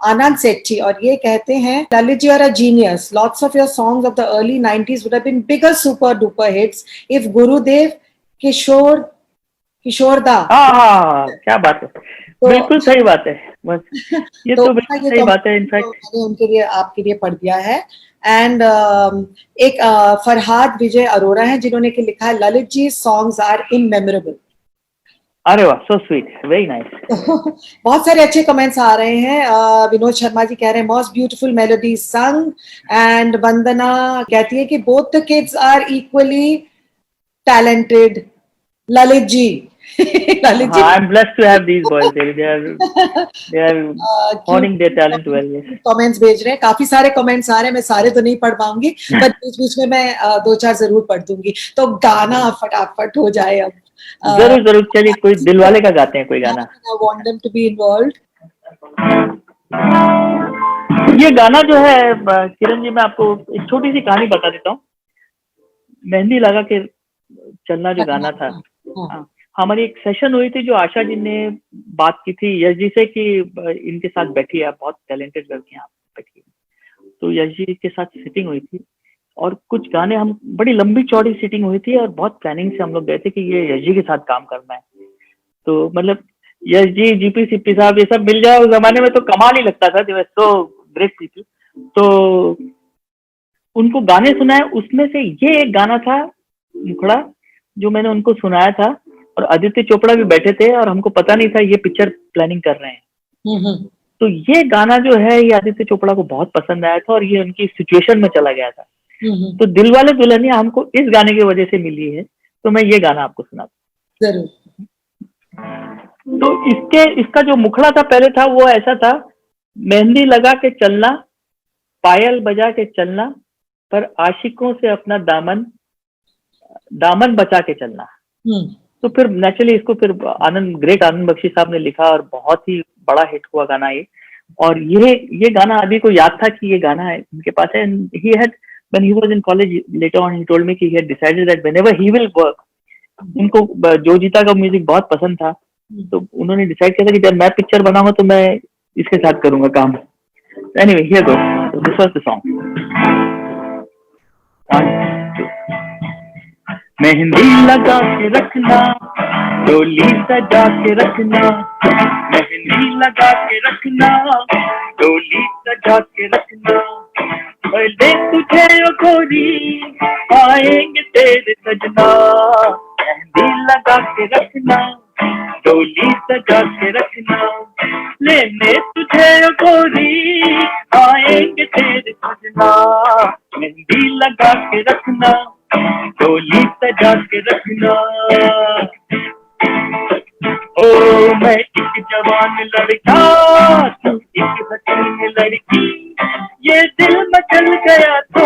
आनंद सेठी, और ये कहते हैं Lalit ji are a genius, lots of your songs of the early 90s would have been bigger super duper hits if गुरुदेव किशोर किशोरदा। हाँ, क्या बात है, तो बिल्कुल सही बात है, बस ये तो बिल्कुल ये सही बात है इनफैक्ट। मैंने उनके लिए आपके लिए पढ़ दिया है। एंड एक फरहाद विजय अरोरा है जिन्होंने के लिखा है ललित जी सॉन्ग्स आर इनमेमोरेबल। अरे वाह, सो स्वीट, वेरी नाइस। बहुत सारे अच्छे कमेंट्स आ रहे हैं। विनोद शर्मा जी कह रहे हैं most beautiful melody song, and Vandana कहती है कि both the kids are equally talented. Lalit ji Lalit ji, हाँ, I'm blessed to have these boys. They are honing their talent well. Yes. Comments भेज रहे हैं, काफी सारे कमेंट्स आ रहे हैं, मैं सारे तो नहीं पढ़ पाऊंगी, पर बीच बीच में मैं दो चार जरूर पढ़ दूंगी। तो गाना फटाफट हो जाए अब। जरूर जरूर, चलिए कोई दिलवाले का गाते हैं कोई गाना। I want them to be involved. ये गाना जो है किरण जी, मैं आपको एक छोटी सी कहानी बता देता हूँ। मेहंदी लगा के चलना जो गाना था, हाँ, हमारी एक सेशन हुई थी जो आशा जी ने बात की थी यश जी से कि इनके साथ बैठी है, बहुत टैलेंटेड लड़की आप बैठी। तो यश जी के साथ सिटिंग हुई थी और कुछ गाने, हम बड़ी लंबी चौड़ी सिटिंग हुई थी और बहुत प्लानिंग से हम लोग गए थे कि ये यश जी के साथ काम करना है। तो मतलब यश जी, जीपी सिप्पी साहब, ये सब मिल जाए उस जमाने में तो कमाल ही लगता था। जो सो ग्रेट पीपल। तो उनको गाने सुनाए, उसमें से ये एक गाना था मुखड़ा, जो मैंने उनको सुनाया था, और आदित्य चोपड़ा भी बैठे थे और हमको पता नहीं था ये पिक्चर प्लानिंग कर रहे हैं। तो ये गाना जो है ये आदित्य चोपड़ा को बहुत पसंद आया था और ये उनकी सिचुएशन में चला गया था। तो दिलवाले दुल्हनिया हमको इस गाने की वजह से मिली है, तो मैं ये गाना आपको सुनाता हूँ। तो इसका जो मुखड़ा था पहले था वो ऐसा था, मेहंदी लगा के चलना, पायल बजा के चलना, पर आशिकों से अपना दामन बचा के चलना। तो फिर नेचुरली इसको फिर ग्रेट आनंद बख्शी साहब ने लिखा और बहुत ही बड़ा हिट हुआ गाना ये। और ये गाना अभी को याद था कि ये गाना है उनके पास है। He had, when he was in college later on, he told me कि he had decided that whenever he will work, उनको जो जीता का म्यूजिक बहुत पसंद था, तो उन्होंने डिसाइड किया था कि जब मैं पिक्चर बनाऊंगा तो मैं इसके साथ करूंगा काम। Anyway, here goes, this was the song. Mehndi लगा के रखना, डोली सजा के रखना, मेहंदी लगा के रखना, डोली सजा के रखना, पहले तुझे ओ गोरी आएंगे तेरे सजना, मेहंदी लगा के रखना, डोली सजा के रखना, लेने तुझे ओ गोरी आएंगे तेरे सजना, मेहंदी लगा के रखना, डोली सजा के रखना। ओ मैं एक जवान लड़का, तू एक हसीन लड़की, ये दिल मचल गया तो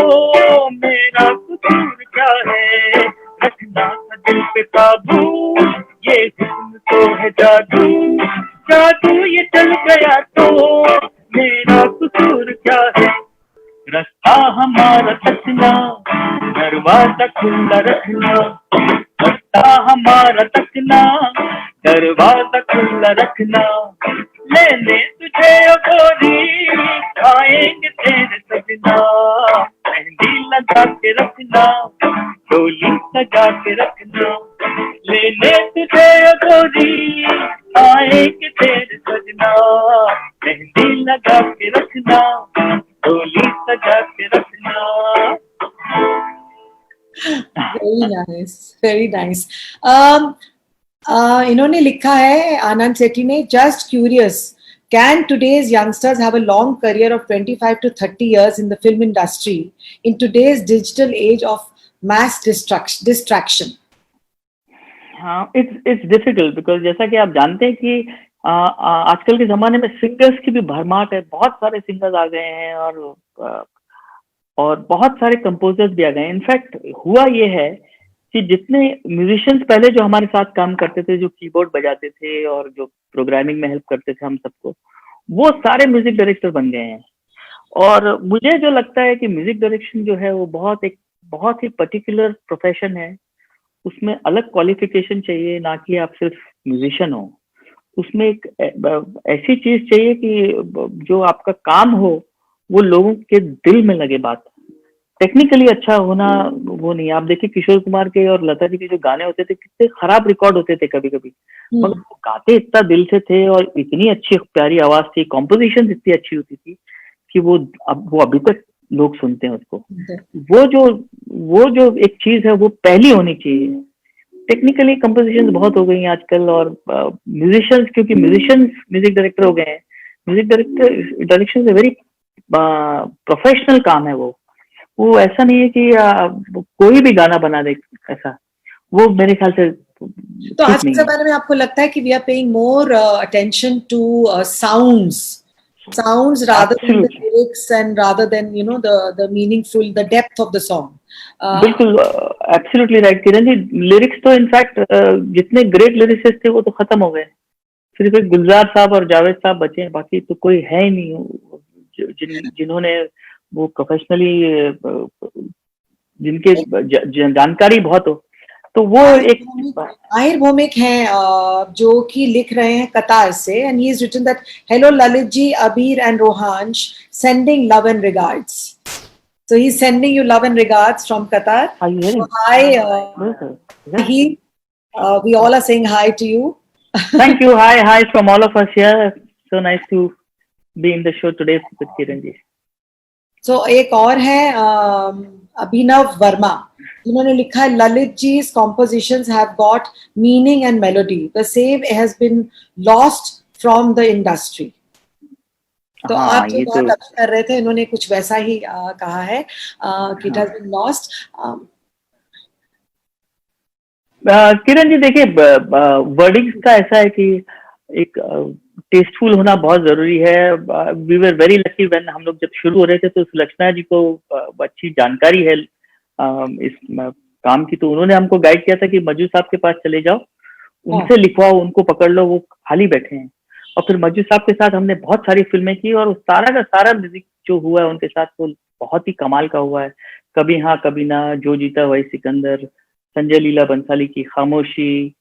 मेरा कसूर क्या है, रखना था दिल पे काबू, ये हुस्न तो है जादू, जादू ये चल गया तो मेरा कसूर क्या है, रास्ता हमारा तकना, दरवाजा खुला रखना, रास्ता हमारा तकना, दरवाजा खुला रखना, लेने तुझे ओ गोरी आएंगे तेरे सजना, मेहंदी लगा के रखना, डोली सजा के रखना, लेने तुझे ओ गोरी आएंगे तेरे सजना, मेहंदी लगा के रखना, डोली सजा के रखना। Very nice, very nice. इन्होंने लिखा है आनंद सेठी ने, just curious, can today's youngsters have a long career of 25 to 30 years in the film industry in today's digital age of mass distraction? हाँ, it's difficult because जैसा कि आप जानते हैं कि आजकल के जमाने में सिंगर्स की भी भरमार है, बहुत सारे सिंगर्स आ गए हैं और बहुत सारे कंपोजर्स भी आ गए हैं। इनफैक्ट हुआ ये है कि जितने म्यूजिशियंस पहले जो हमारे साथ काम करते थे, जो कीबोर्ड बजाते थे और जो प्रोग्रामिंग में हेल्प करते थे हम सबको, वो सारे म्यूजिक डायरेक्टर बन गए हैं। और मुझे जो लगता है कि म्यूजिक डायरेक्शन जो है वो बहुत ही पर्टिकुलर प्रोफेशन है, उसमें अलग क्वालिफिकेशन चाहिए, ना कि आप सिर्फ म्यूजिशियन हो। उसमें एक ऐसी चीज चाहिए कि जो आपका काम हो वो लोगों के दिल में लगे बात। टेक्निकली अच्छा होना वो नहीं। आप देखिए किशोर कुमार के और लता जी के जो गाने होते थे कितने खराब रिकॉर्ड होते थे कभी कभी, मगर वो गाते इतना दिल से थे और इतनी अच्छी प्यारी आवाज थी, कॉम्पोजिशन इतनी अच्छी होती थी कि वो अभी तक लोग सुनते हैं उसको। वो जो एक चीज है वो पहली होनी चाहिए। टेक्निकली कंपोजिशन बहुत हो गई हैं आजकल, और म्यूजिशियंस, क्योंकि म्यूजिशियंस म्यूजिक डायरेक्टर हो गए हैं। म्यूजिक डायरेक्शन से वेरी प्रोफेशनल काम है वो ऐसा नहीं है कि कोई भी गाना बना दे ऐसा, वो मेरे ख्याल से तो ठीक आज के नहीं है। जमाने में आपको लगता है कि we are paying more attention to sounds rather than the Absolutely. lyrics and rather than the meaningful, the depth of the song. बिल्कुल absolutely right Kiran ji. Lyrics तो इनफैक्ट जितने ग्रेट लिरिसिस्ट थे वो तो खत्म हो गए। सिर्फ एक गुलजार साहब और जावेद साहब बचे हैं, बाकी तो कोई है ही नहीं जिन्होंने वो प्रोफेशनली जिनके जानकारी बहुत हो। तो वो एक आहिर भौमिक हैं जो कि लिख रहे हैं कतार से, and he is written that hello Lalit ji, Abeer and Rohansh sending love and regards. So he's sending you love and regards from Qatar. So hi, we all are saying hi to you. Thank you. Hi from all of us here. So nice to be in the show today with Kiran ji. So एक और है अभिनव वर्मा, जिन्होंने लिखा है Lalit जी's compositions have got meaning and melody. The same has been lost from the industry. तो आप जो बात अभी कर रहे थे, इन्होंने कुछ वैसा ही कहा है कि it has been lost. Kiran ji देखिए, वर्डिंग्स का ऐसा है कि एक टेस्टफुल होना बहुत जरूरी है। We were very lucky when हम लोग जब शुरू हो रहे थे तो सुलक्षणा जी को अच्छी जानकारी है इस काम की, तो उन्होंने हमको गाइड किया था कि मजू साहब के पास चले जाओ, उनसे लिखवाओ, उनको पकड़ लो, वो खाली बैठे हैं। और फिर मजू साहब के साथ हमने बहुत सारी फिल्में की और सारा का सारा म्यूजिक जो हुआ है उनके साथ वो बहुत ही कमाल का हुआ है। कभी हाँ कभी ना, जो जीता वही सिकंदर, संजय लीला बंसाली की खामोशी,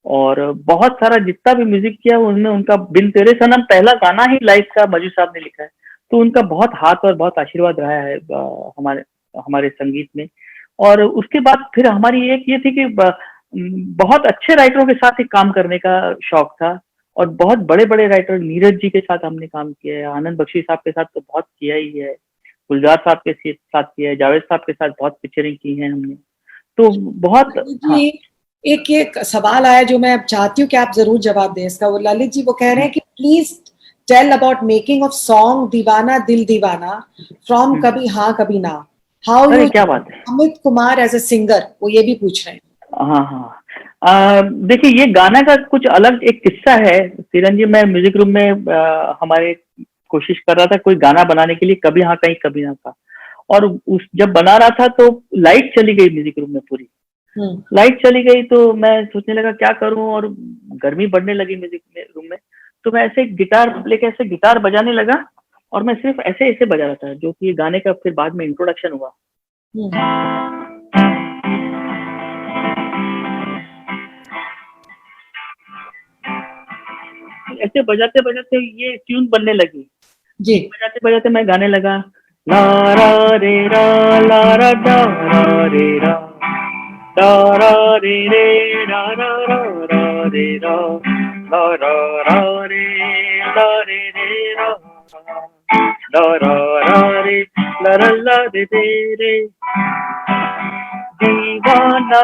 और बहुत सारा जितना भी म्यूजिक किया उन्होंने, उनका बिन तेरे सनम पहला गाना ही लाइव का मजू साहब ने लिखा है। तो उनका बहुत हाथ और बहुत आशीर्वाद रहा है हमारे संगीत में। और उसके बाद फिर हमारी एक ये थी कि बहुत अच्छे राइटरों के साथ ही काम करने का शौक था, और बहुत बड़े बड़े राइटर, नीरज जी के साथ हमने काम किया है, आनंद बख्शी साहब के साथ तो बहुत किया ही है, गुलजार साहब के साथ किया है, जावेद साहब के साथ बहुत पिक्चरिंग की है हमने। तो बहुत हाँ. एक सवाल आया जो मैं चाहती हूँ कि आप जरूर जवाब दें इसका. वो ललित जी वो कह रहे हैं कि please tell about making of song Deewana Dil दीवाना फ्रॉम कभी हाँ कभी ना. हाउ यू, क्या बात है, Amit Kumar as a singer, वो ये भी पूछ रहे हैं. हाँ, देखिए ये गाना का कुछ अलग एक किस्सा है किरण जी। मैं म्यूजिक रूम में हमारे कोशिश कर रहा था कोई गाना बनाने के लिए, कभी हाँ कहीं कभी ना का, और जब बना रहा था तो लाइट चली गई म्यूजिक रूम में पूरी. लाइट चली गई तो मैं सोचने लगा क्या करूं, और गर्मी बढ़ने लगी म्यूजिक रूम में. तो मैं ऐसे गिटार लेके ऐसे गिटार बजाने लगा, और मैं सिर्फ ऐसे ऐसे बजा रहा था, जो कि गाने का फिर बाद में इंट्रोडक्शन हुआ. ऐसे बजाते बजाते ये ट्यून बनने लगी जी. बजाते बजाते मैं गाने लगा, ला रा रे रा ला रा डा रा रे रा रा रा रे रे रा रा रा रा रे रा ला रा रा रे ला रे रे रा ला रा रा रे ला रा ला रे रे दीवाना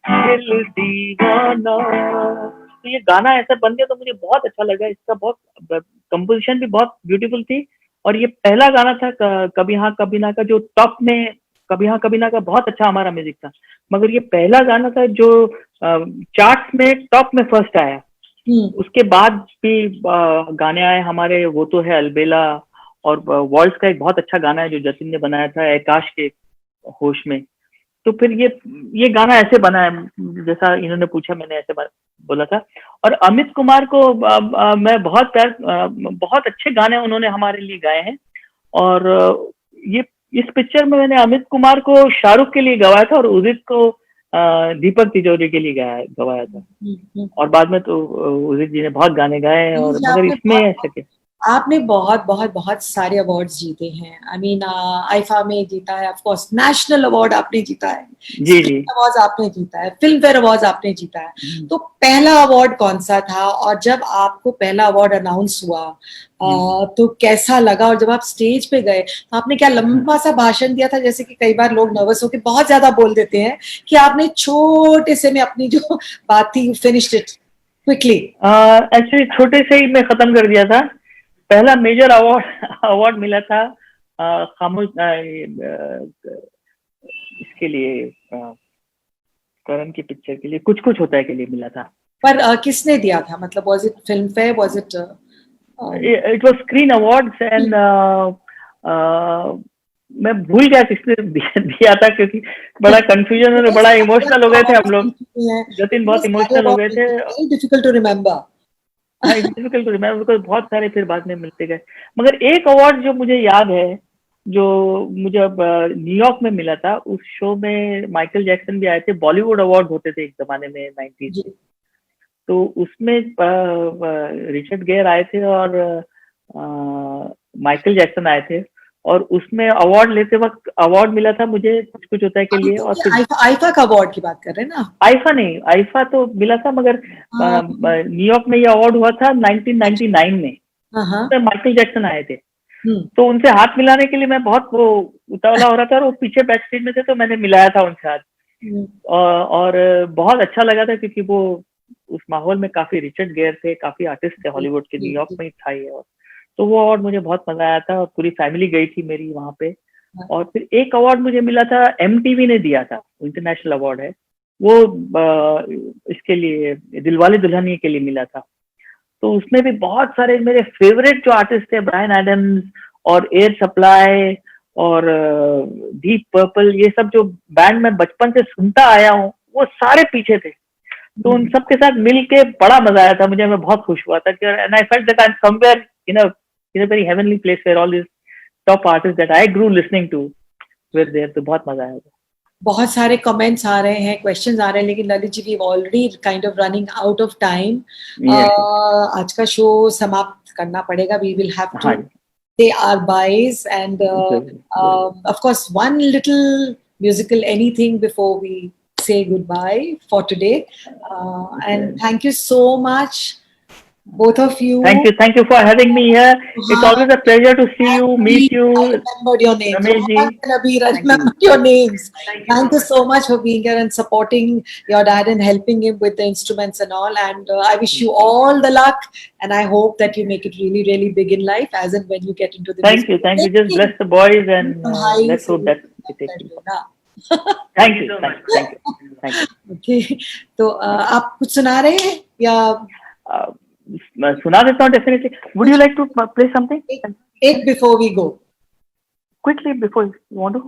दिल दीवाना. तो ये गाना ऐसा बन गया तो मुझे बहुत अच्छा लगा. इसका बहुत कंपोजिशन भी बहुत ब्यूटीफुल थी, और ये पहला गाना था कभी हाँ कभी ना का, जो टॉप में, कभी हाँ कभी ना का बहुत अच्छा हमारा म्यूजिक था, मगर ये पहला गाना था जो चार्ट्स में टॉप में फर्स्ट आया. उसके बाद भी गाने आए हमारे, वो तो है अलबेला, और वॉल्स का एक बहुत अच्छा गाना है जो जतिन ने बनाया था, आकाश के होश में. तो फिर ये गाना ऐसे बना है जैसा इन्होंने पूछा, मैंने ऐसे बोला था. और अमित कुमार को मैं बहुत अच्छे गाने उन्होंने हमारे लिए गाए हैं. और ये इस पिक्चर में मैंने अमित कुमार को शाहरुख के लिए गवाया था और उदित को दीपक तिजोरी के लिए गवाया था। और बाद में तो उदित जी ने बहुत गाने गाए हैं, और मगर इसमें ऐसा क्या, आपने बहुत बहुत बहुत सारे अवार्ड्स जीते हैं। आई मीन आईफा में जीता है, ऑफ कोर्स नेशनल अवार्ड आपने जीता है, जी जी, अवार्ड आपने जीता है, फिल्म फेयर अवार्ड आपने जीता है। तो पहला अवार्ड कौन सा था, और जब आपको पहला अवार्ड अनाउंस हुआ तो कैसा लगा? और जब आप स्टेज पे गए तो आपने क्या लंबा सा भाषण दिया था? जैसे कि कई बार लोग नर्वस होकर बहुत ज्यादा बोल देते हैं, कि आपने छोटे से में अपनी जो बात थी फिनिश्ड इट क्विकली? एक्चुअली छोटे से ही मैं खत्म कर दिया था। पहला मेजर अवार्ड मिला था खामोश इसके लिए, करण की पिक्चर के लिए, कुछ कुछ होता है के लिए मिला था। पर किसने दिया था? मतलब was it film fair, was it it was screen awards and मैं भूल गया किसने दिया था, क्योंकि बड़ा कंफ्यूजन और बड़ा इमोशनल हो गए थे हम लोग। जतिन बहुत इमोशनल हो गए थे। Difficult to remember. हाँ, डिफिकल्ट टू रिमेम्बर, बिकॉज बहुत सारे फिर बाद में मिलते गए। मगर एक अवार्ड जो मुझे याद है, जो मुझे अब न्यूयॉर्क में मिला था, उस शो में माइकल जैक्सन भी आए थे। बॉलीवुड अवार्ड होते थे एक जमाने में 90s में, तो उसमें रिचर्ड गेयर आए थे और माइकल जैक्सन आए थे, और उसमें अवार्ड लेते वक्त अवार्ड मिला था मुझे कुछ कुछ होता है के लिए। और फिर आईफा का अवार्ड की बात कर रहे हैं ना? आईफा नहीं, आईफा तो मिला था, मगर न्यूयॉर्क में ये अवार्ड हुआ था 1999 में। तो माइकल जैक्सन आए थे, तो उनसे हाथ मिलाने के लिए मैं बहुत वो उतावला हो रहा था, और वो पीछे बैक स्टेज में थे, तो मैंने मिलाया था उनसे हाथ। और बहुत अच्छा लगा था, क्योंकि वो उस माहौल में काफी रिचर्ड गेयर थे, काफी आर्टिस्ट थे हॉलीवुड के, न्यूयॉर्क में ही था ये। और तो वो अवार्ड मुझे बहुत मजा आया था, और पूरी फैमिली गई थी मेरी वहां पे। और फिर एक अवार्ड मुझे मिला था, MTV ने दिया था, इंटरनेशनल अवार्ड है वो, इसके लिए दिलवाले दुल्हनिया के लिए मिला था। तो उसमें भी बहुत सारे मेरे फेवरेट जो आर्टिस्ट थे, ब्रायन एडम्स और एयर सप्लाई और डीप पर्पल, ये सब जो बैंड मैं बचपन से सुनता आया हूँ, वो सारे पीछे थे। तो उन सब के साथ मिल के बड़ा मजा आया था मुझे। मैं बहुत खुश हुआ था कि and I felt that I am somewhere in a very heavenly place where all this top artist that I grew listening to were there. तो बहुत मजा आया था। बहुत सारे कमेंट्स आ रहे हैं, क्वेश्चंस आ रहे हैं, लेकिन Lalit ji we already kind of running out of time. आज का शो समाप्त करना पड़ेगा। We will have to say our byes, and of course one little musical anything before we say goodbye for today. And thank you so much, both of you. Thank you for having me here. It's always a pleasure to see you, meet you. I remembered your names. Ramesh ji. I remembered your names. Thank you so much for being here and supporting your dad and helping him with the instruments and all. And I wish you all the luck, and I hope that you make it really, really big in life, as in when you get into the Thank you. Just bless the boys, and let's hope that we take it. Thank you. Okay. तो आप कुछ सुना रहे हैं या? मैं सुना देता हूँ definitely. Would you like to play something? एक before we go, quickly before you want to.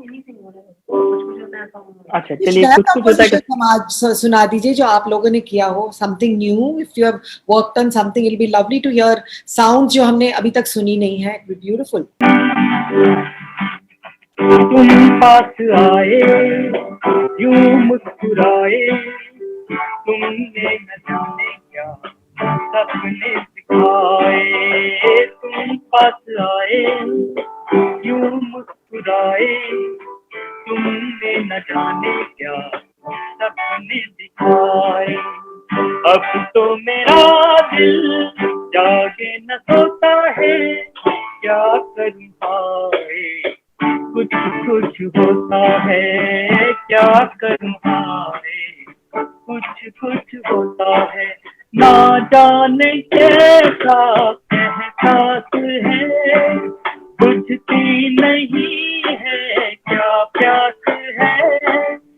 अच्छा चलिए, कुछ कुछ होता है समाज सुना दीजिए जो आप लोगों ने किया हो, something new. If you have worked on something, it will be lovely to hear sound जो हमने अभी तक सुनी नहीं है। It will be beautiful. तुम पास आए, यूं मुस्कुराए, तुमने न जाने क्या सपने दिखाए। तुम पास आए, यूं मुस्कुराए, तुमने न जाने क्या सपने दिखाए। अब तो मेरा दिल जागे न सोता है, क्या करूं हाय कुछ कुछ होता है, क्या करूं हाय कुछ कुछ होता है। ना जाने कैसा एहसास है, बुझती नहीं है क्या प्यास है।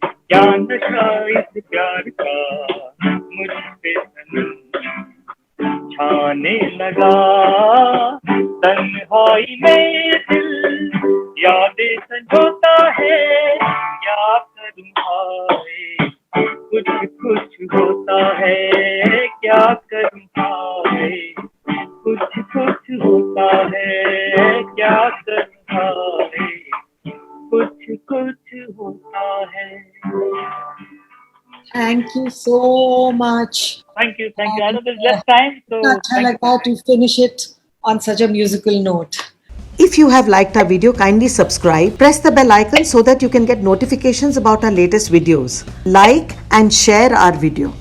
क्या नशा इस प्यार का मुझ पे सनम छाने लगा। तन्हाई में दिल यादें संजोता है, क्या करूं हाय कुछ कुछ होता है। क्या करूं हाय कुछ कुछ होता है। क्या करूं हाय कुछ कुछ होता है। thank you so much. Thank you. I know there's less time, so अच्छा thank you. लगा to finish it on such a musical note. If you have liked our video, kindly subscribe. Press the bell icon so that you can get notifications about our latest videos. Like and share our video.